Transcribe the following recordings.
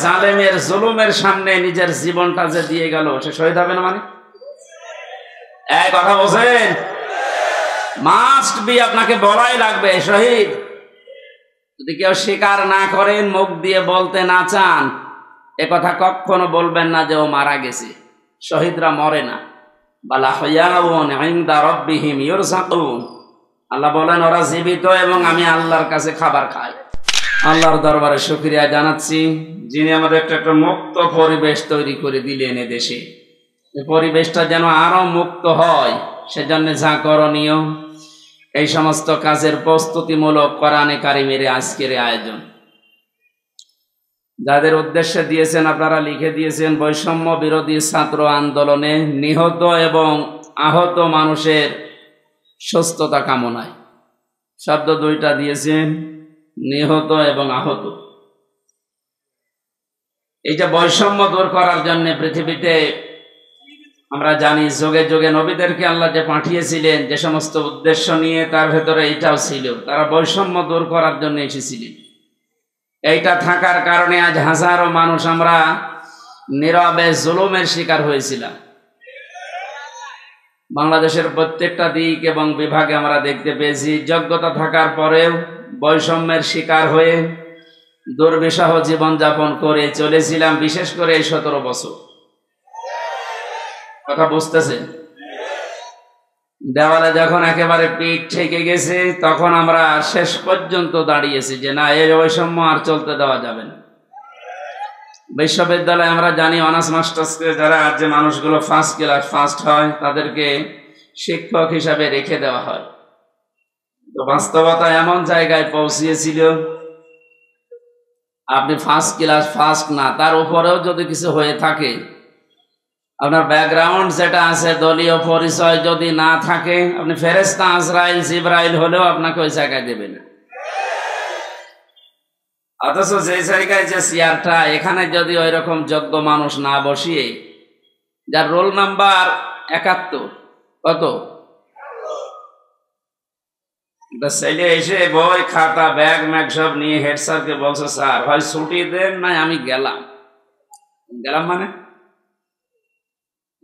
জালেমের জুলুমের সামনে নিজের জীবনটা যে দিয়ে গেল, সে শহীদ হবে না? মানে এই কথা বলছেন, মাস্ট বি, আপনাকে বলাই লাগবে শহীদ। যদি কেউ স্বীকার না করেন, মুখ দিয়ে বলতে না চান, এ কথা কখনো বলবেন না যে ও মারা গেছে। শহীদরা মরে না। বালা হায়াউন ইনদা রাব্বিহিম ইউরযাকুন, আল্লাহ বলেন ওরা জীবিত এবং আমি আল্লাহর কাছে খাবার খাই। আল্লাহর দরবারে শুকরিয়া জানাচ্ছি, যিনি আমাদের একটা মুক্ত পরিবেশ তৈরি করে দিলেন এ দেশে। এই পরিবেশটা যেন আরো মুক্ত হয়, সেজন্য যা করণীয় এই সমস্ত কাজের প্রস্তুতিমূলক কোরআনে কারিমের আজকের আয়োজন। যাদের উদ্দেশ্যে দিয়েছেন আপনারা লিখে দিয়েছেন, বৈষম্য বিরোধী ছাত্র আন্দোলনে নিহত এবং আহত মানুষের সুস্থতা কামনায়। শব্দ দুইটা দিয়েছেন, নিহত এবং আহত। এইটা বৈষম্য দূর করার জন্য পৃথিবীতে আমরা জানি যুগে যুগে নবীদেরকে আল্লাহ যে পাঠিয়েছিলেন যে সমস্ত উদ্দেশ্য নিয়ে, তার ভেতরে এইটাও ছিল। তারা বৈষম্য দূর করার জন্য এসেছিলেন। এইটা থাকার কারণে আজ হাজারো মানুষ আমরা নীরবে জুলুমের শিকার হয়েছিলাম। বাংলাদেশের প্রত্যেকটা দিক এবং বিভাগে আমরা দেখতে পেয়েছি, যোগ্যতা থাকার পরেও বৈষম্যের শিকার হয়ে দুর্বিষহ জীবনযাপন করে চলেছিলাম, বিশেষ করে এই 17 বছর। কথা বুঝতেছেন? দেওয়ালে যখন একেবারে পিঠ ঠেকে গেছে, তখন আমরা শেষ পর্যন্ত দাঁড়িয়েছি যে না, এই বৈষম্য আর চলতে দেওয়া যাবে না। বিশ্ববিদ্যালয়ে আমরা জানি অনার্স মাস্টার্সকে যারা যে মানুষগুলো ফার্স্ট ক্লাস ফার্স্ট হয়, তাদেরকে শিক্ষক হিসাবে রেখে দেওয়া হয়। তো বাস্তবতা এমন জায়গায় পৌঁছিয়েছিল, আপনি ফার্স্ট ক্লাস ফার্স্ট না, তার উপরেও যদি কিছু হয়ে থাকে, আপনার ব্যাকগ্রাউন্ড যেটা আছে, দলীয় পরিচয় যদি না থাকে, আপনি ফেরেশতা আজরাইল জিবরাইল হলেও আপনাকে ওই জায়গায় দেবে না। অথচ যে জায়গায় যে চেয়ারটা, এখানে যদি ওই রকম যোগ্য মানুষ না বসিয়ে, যার রোল নাম্বার 71, কত ছেলে এসে বই খাতা ব্যাগ ম্যাগ সব নিয়ে হেড স্যারকে বলছে, স্যার হয় ছুটি দেন, নাই আমি গেলাম। মানে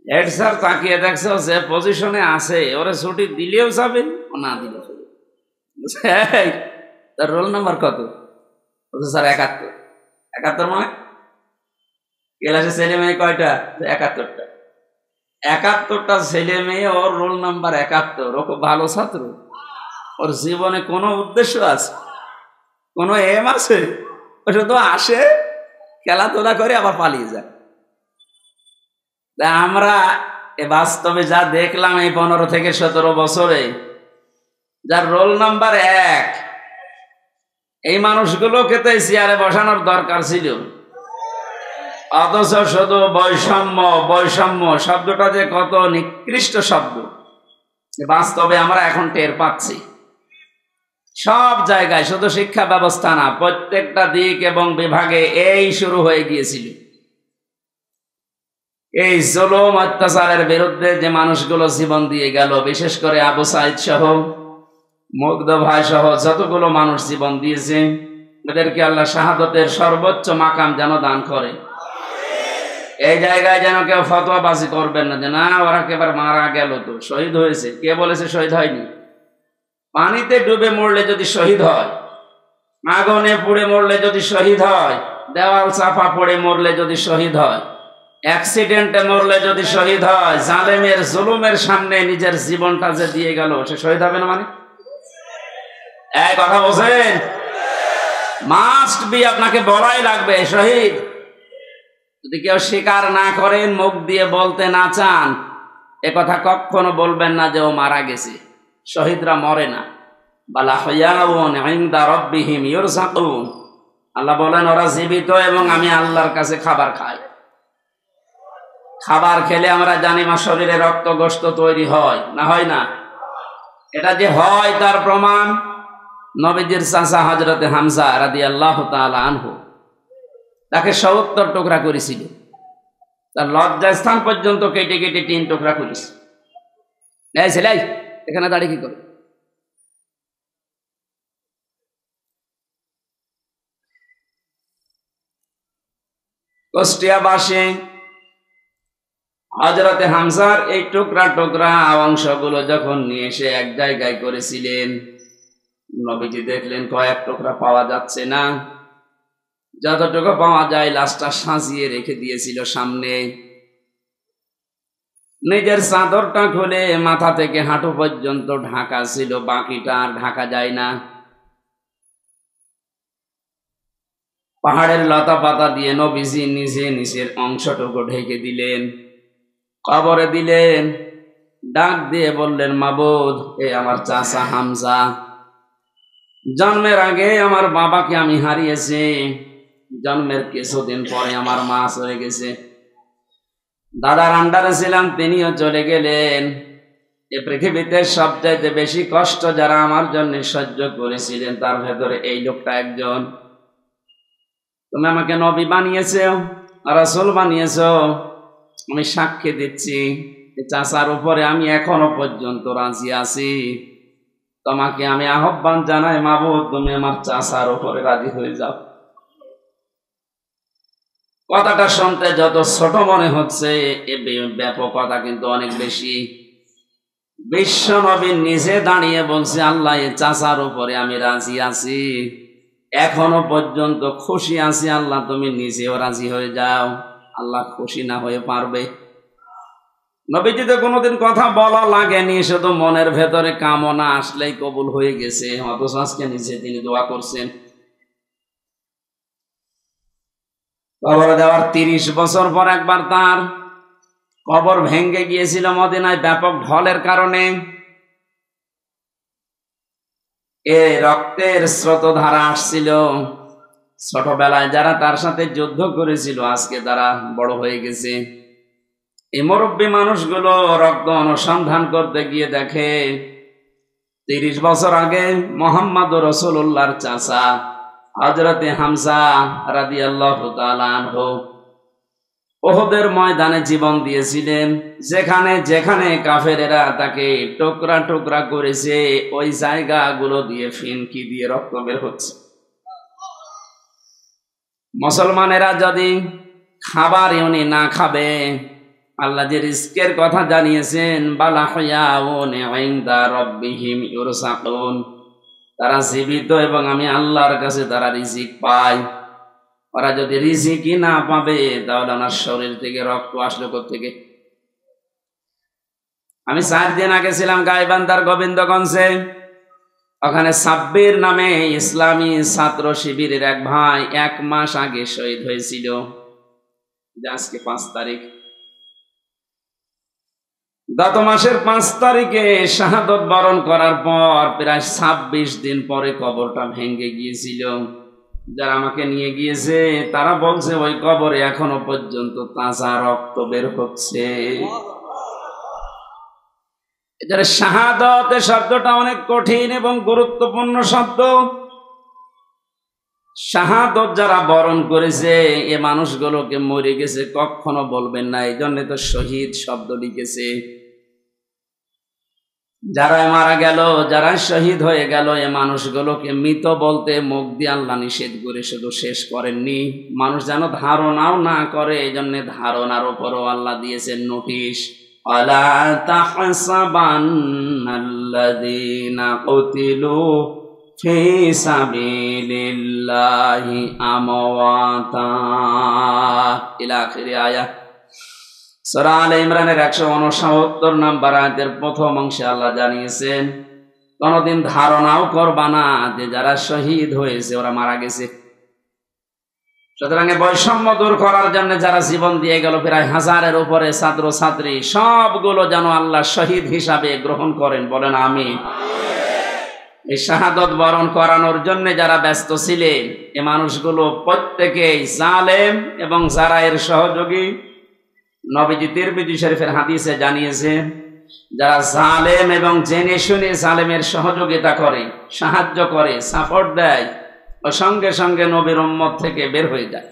হেড স্যার তাকিয়ে দেখছে যে পজিশনে আছে, ওরা ছুটি দিলেও যাবে, না দিলেও যাবে। তার রোল নাম্বার কত? স্যার 71। 71 মানে ক্লাসে ছেলে মেয়ে কয়টা? 71টা। 71টা ছেলে মেয়ে, ওর রোল নাম্বার 71। ও খুব ভালো ছাত্র, ওর জীবনে কোনো উদ্দেশ্য আছে, কোনো এম আছে? ও শুধু আসে, খেলাধুলা করে আবার পালিয়ে যায়। আমরা বাস্তবে যা দেখলাম এই 15 থেকে 17 বছরে, যার রোল নাম্বার 1, এই মানুষগুলোকে তো এই চেয়ারে বসানোর দরকার ছিল। অথচ শুধু বৈষম্য বৈষম্য শব্দটা যে কত নিকৃষ্ট শব্দ, বাস্তবে আমরা এখন টের পাচ্ছি। সব জায়গায়, শুধু শিক্ষা ব্যবস্থা না, প্রত্যেকটা দিক এবং বিভাগে এই শুরু হয়ে গিয়েছিল। এই জুলুম অত্যাচারের বিরুদ্ধে যে মানুষগুলো জীবন দিয়ে গেল, বিশেষ করে আবু সাইদ সহ, মুগ্ধ ভাই সহ যতগুলো মানুষ জীবন দিয়েছে, এদেরকে আল্লাহ শাহাদতের সর্বোচ্চ মাকাম যেন দান করে। এই জায়গায় যেন কেউ ফতোয়াবাজি করবেন না যে না, ওরা একেবারে মারা গেল, তো শহীদ হয়েছে। কে বলেছে শহীদ হয়নি? পানিতে ডুবে মরলে যদি শহীদ হয়, আগুনে পুড়ে মরলে যদি শহীদ হয়, দেওয়াল চাপা পড়ে মরলে যদি শহীদ হয়, অ্যাক্সিডেন্টে মরলে যদি শহীদ হয়, জালেমের জুলুমের সামনে নিজের জীবনটা যে দিয়ে গেল, সে শহীদ হবে না? মানে এই কথা বলছেন, মাস্ট বি, আপনাকে বলাই লাগবে শহীদ। যদি কেউ স্বীকার না করেন, মুখ দিয়ে বলতে না চান, এ কথা কখনো বলবেন না যে ও মারা গেছে। শহীদরা মরে না। বালা হায়াউন ইনদা রাব্বিহিম ইউরযাকুন, আল্লাহ বলেন ওরা জীবিত এবং আমি আল্লাহর কাছে খাবার খাই। খাবার খেলে আমরা জানি মা শরীরে রক্ত গোশত তৈরি হয় না, হয় না? এটা যে হয় তার প্রমাণ নবীজির চাচা হযরতে হামজা রাদিয়াল্লাহু তাআলা আনহু, তাকে 70 টুকরা করেছিল। তার লজ্জাস্থান পর্যন্ত কেটে কেটে 3 টুকরা করেছে। এই ছেলে, এখানে দাঁড়িয়ে কি করে? কুষ্টিয়াবাসী হযরতে হামজার এই টুকরা টুকরা অংশগুলো যখন নিয়ে এসে এক জায়গায় করেছিলেন, নবীজি দেখলেন কয়েক টুকরা পাওয়া যাচ্ছে না, যতটুকু পাওয়া যায় লাশটা সাজিয়ে রেখে দিয়েছিল সামনে। নিজের চাদরটা খুলে মাথা থেকে হাঁটু পর্যন্ত ঢাকা ছিল, বাকিটা আর ঢাকা যায় না। পাহাড়ের লতা পাতা দিয়ে নবীজি নিজে নিজের অংশটুকু ঢেকে দিলেন, কবরে দিলেন, ডাক দিয়ে বললেন, মাবুদ, এ আমার চাচা হামজা। জন্মের আগে আমার বাবাকে আমি হারিয়েছি, জন্মের কিছুদিন পরে আমার মা চলে গেছে, দাদার আন্ডারে ছিলাম, তিনিও চলে গেলেন। এ পৃথিবীতে সবচাইতে বেশি কষ্ট যারা আমার জন্য সহ্য করেছিলেন তার ভেতরে এই লোকটা একজন। তুমি আমাকে নবী বানিয়েছো, রাসূল বানিয়েছো, আমি সাক্ষী দিচ্ছি চাচার উপরে আমি এখনো পর্যন্ত রাজি আছি। তোমাকে আমি আহ্বান জানাই, মাবুদ, তুমি আমার চাচার উপরে রাজি হয়ে যাও। কথাটা শুনতে যত ছোট মনে হচ্ছে, এ ব্যাপকতা কিন্তু অনেক বেশি। বিশ্ব নবী নিজে দাঁড়িয়ে বলছে, আল্লাহ, এ চাচার উপরে আমি রাজি আছি, এখনো পর্যন্ত খুশি আছি, আল্লাহ তুমি নিজেও রাজি হয়ে যাও। আল্লাহ খুশি না হয়ে পারবে? নবীজি তো কোনোদিন কথা বলা লাগেনি, শুধু মনের ভেতরে কামনা আসলেই কবুল হয়ে গেছে, অথচ আজকে নিজে তিনি দোয়া করছেন। কবর দেওয়ার 30 বছর পর একবার তার কবর ভেঙে গিয়েছিল মদিনায় ব্যাপক ঢলের কারণে। এ রক্তের স্রোতধারা আসছিল। ছোটবেলায় যারা তার সাথে যুদ্ধ করেছিল আজকে তারা বড় হয়ে গেছে। এই মুরব্বী মানুষগুলো রক্ত অনুসন্ধান করতে গিয়ে দেখে 30 বছর আগে মুহাম্মদুর রাসূলুল্লাহর চাচা হযরতে হামজা রাদিয়াল্লাহু তাআলা আনহু উহুদের ময়দানে জীবন দিয়েছিলেন। যেখানে যেখানে কাফেরেরা তাকে টুকরা টুকরা করেছে, ওই জায়গাগুলো দিয়ে ফিনকি দিয়ে রক্ত বের হচ্ছে। মুসলমানেরা যদি খাবার উনি না খাবে, আল্লাহ যে রিজকের কথা জানিয়েছেন, বালাহয়াউন ইনদা রাব্বিহিম ইউরসাকুন, তারা জীবিত এবং আমি আল্লাহর কাছে তারা রিজিক পায়। ওরা যদি রিজিকই না পাবে তাহলে আমার শরীর থেকে রক্ত আসলো কোত্থেকে? আমি 4 দিন আগে ছিলাম গাইবান্ধার গোবিন্দগঞ্জে। ওখানে সাব্বির নামে ইসলামী ছাত্র শিবিরের এক ভাই 1 মাস আগে শহীদ হয়েছিল। আজকে 5 তারিখ, গত মাসের 5 তারিখে শাহাদত বরণ করার পর প্রায় 26 দিন পরে কবরটা ভেঙে গিয়েছিল। যারা আমাকে নিয়ে গিয়েছে তারা বলছে ওই কবরে এখনো পর্যন্ত তাজা রক্ত বের হচ্ছে। এটার শাহাদত শব্দটা অনেক কঠিন এবং গুরুত্বপূর্ণ শব্দ। শাহাদত যারা বরণ করেছে এ মানুষগুলোকে মরে গেছে কখনো বলবেন না, এই জন্য তো শহীদ শব্দ লিখেছে। যারা মারা গেল, যারা শহীদ হয়ে গেল, এ মানুষগুলোকে মৃত বলতে মুখ দিয়ে আল্লাহ নিষেধ করে শুধু শেষ করেননি, মানুষ যেন ধারণাও না করে, এই জন্য ধারণার উপরও আল্লাহ দিয়েছেন নোটিশ। আলা তাহসাবান্নাল্লাযীনা কুতিলু ফি সাবিলিল্লাহি আমওয়াতা ইলা আখির আয়াত। সূরা আলে ইমরানের 169 নম্বর আয়াতের প্রথম অংশে আল্লাহ জানিয়েছেন, কোনদিন ধারণাও করবা না যে যারা শহীদ হয়েছে ওরা মারা গেছে। সুতরাং বৈষম্য দূর করার জন্য যারা জীবন দিয়ে গেল প্রায় 1000-এর উপরে ছাত্র ছাত্রী, সবগুলো যেন আল্লাহ শহীদ হিসাবে গ্রহণ করেন, বলেন আমিন। এই শাহাদত বরণ করানোর জন্য যারা ব্যস্ত ছিলেন এ মানুষগুলো প্রত্যেকেই জালেম এবং যারা এর সহযোগী। নবীজি তিরমিজি শরীফের হাদিসে জানিয়েছে, যারা জালেম এবং জেনে শুনে জালেমের সহযোগিতা করে, সাহায্য করে, সাপোর্ট দেয়, ও সঙ্গে সঙ্গে নবীর উম্মত থেকে বের হয়ে যায়।